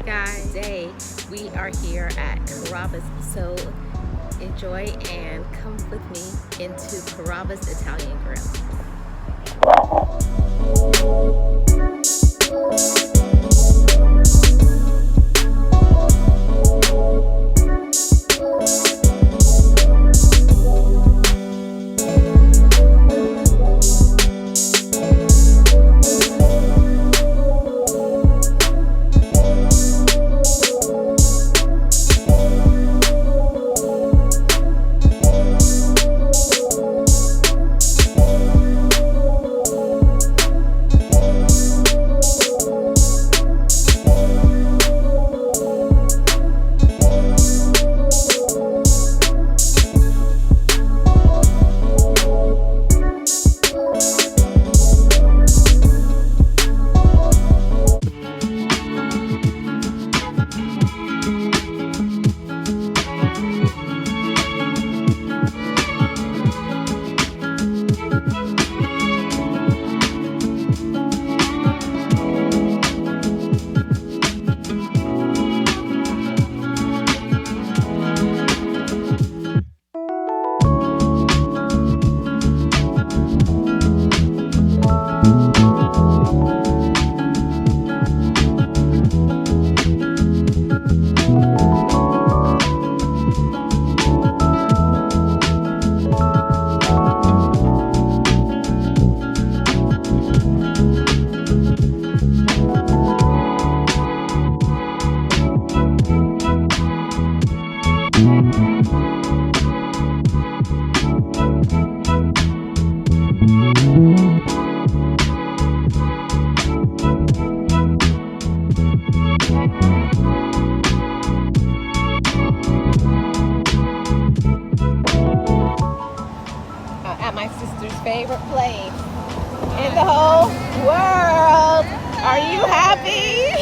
guys, today we are here at Carabba's, so enjoy and come with me into Carabba's Italian Grill. sister's favorite place in the whole world. Are you happy?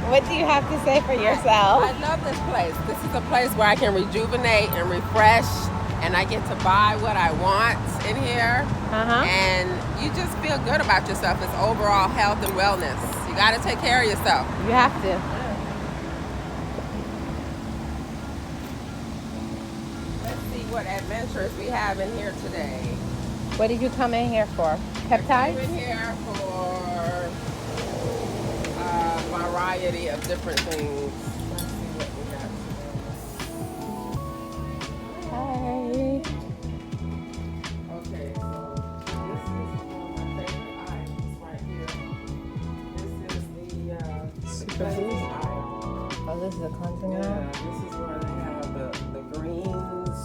What do you have to say for yourself? I love this place. This is a place where I can rejuvenate and refresh, and I get to buy what I want in here. And you just feel good about yourself. It's overall health and wellness. You got to take care of yourself. You have to. Let's see what adventures we have in here today. What did you come in here for? Peptides? I came in here for a variety of different things. Let's see what we have today. Hi. Okay, so this is one of my favorite items right here. This is the cleansing aisle. Oh, this is a cleansing Yeah, aisle? this is where they have the greens.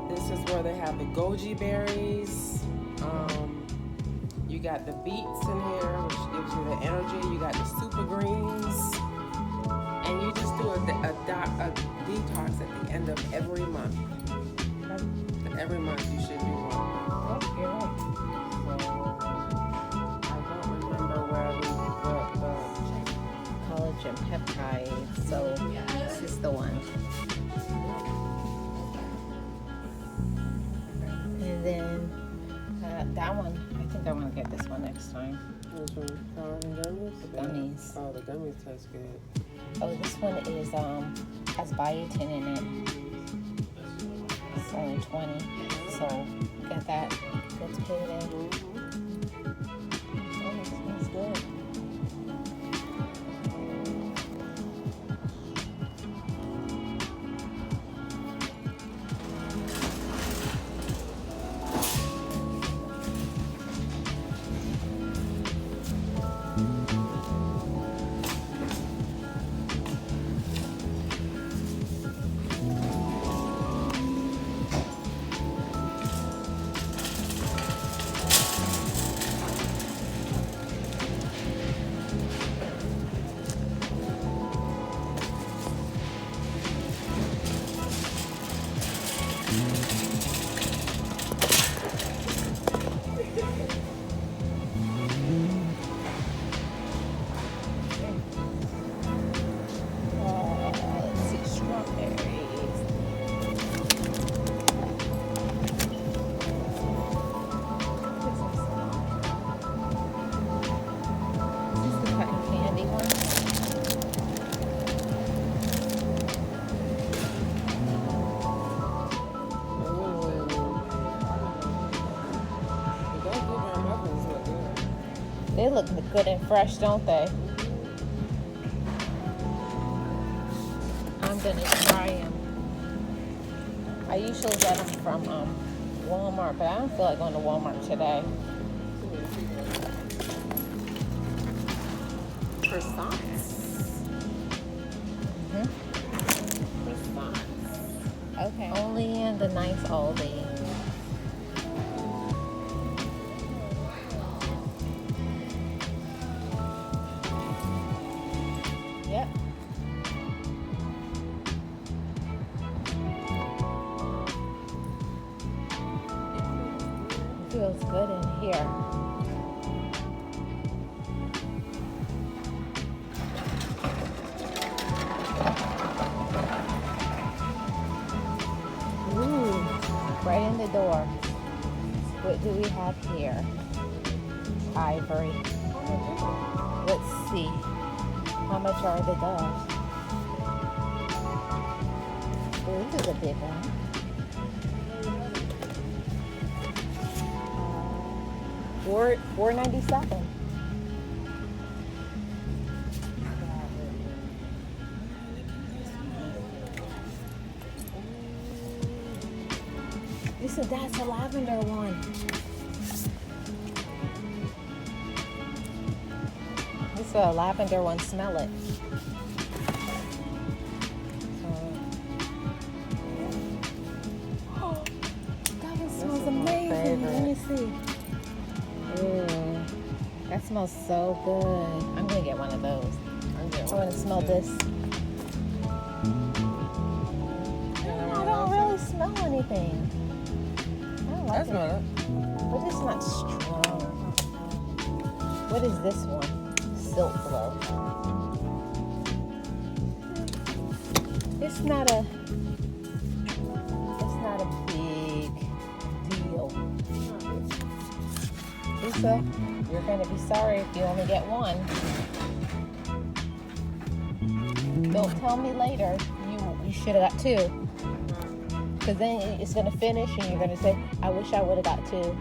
This is where they have the goji berries. You got the beets in here, which gives you the energy. You got the super greens. And you just do a detox at the end of every month. Every month you should do one. Oh, you're right. So, I don't remember where the Collagen peptides. So this is the one. And then that one, I think I want to get this one next time. which one? Gummies? The gummies. Oh, the gummies taste good. Oh, this one is has biotin in it. It's only 20, so got that. That's paid in. Oh, this smells good. They look good and fresh, don't they? I'm gonna try them. I usually get them from Walmart, but I don't feel like going to Walmart today. Croissants. Croissants. Okay. Only in the nice Aldi. Yep. It feels good in here. Ooh, right in the door. What do we have here? Ivory. Let's see. How much are the doves? Oh, this is a big one. $4.97. Listen, that's a lavender one. This is a lavender one. Smell it. Oh, that one smells amazing. Let me see. Ooh, that smells so good. I'm gonna get one of those. I want to smell this. I don't really smell anything. I don't like That's it. good. But it's not strong. What is this one? Silk glove. It's not a big deal. Lisa, you're gonna be sorry if you only get one. Don't tell me later you should have got two. Because then it's gonna finish and you're gonna say, I wish I would have got two.